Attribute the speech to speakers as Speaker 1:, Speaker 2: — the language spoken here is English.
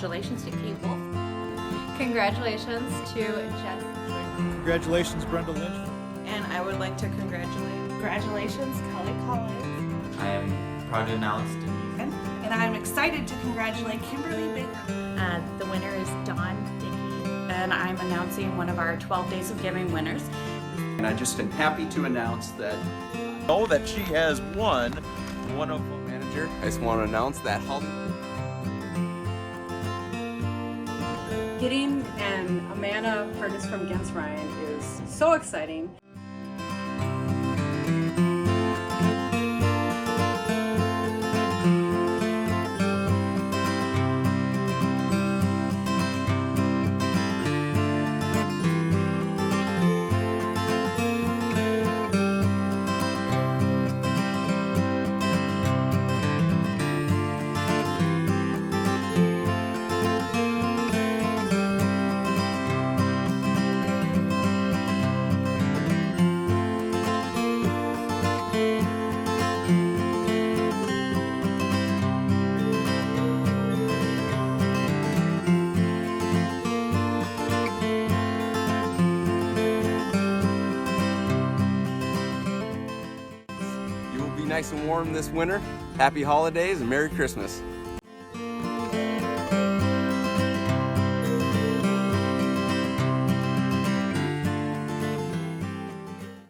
Speaker 1: congratulations to Kate Wolf.
Speaker 2: Congratulations to Jess.
Speaker 3: Congratulations, Brenda Lynch.
Speaker 4: And I would like to congratulations, Kelly Collins.
Speaker 5: I am proud to announce Denise.
Speaker 4: And I'm excited to congratulate Kimberly Baker.
Speaker 1: The winner is Dawn Dickey.
Speaker 6: And I'm announcing one of our 12 Days of Giving winners.
Speaker 7: And I just am happy to announce that
Speaker 3: She has won one of them.
Speaker 8: Manager, I just want to announce that
Speaker 9: Getting an Amana furnace from Genz-Ryan is so exciting.
Speaker 8: nice and warm this winter. Happy holidays and Merry Christmas.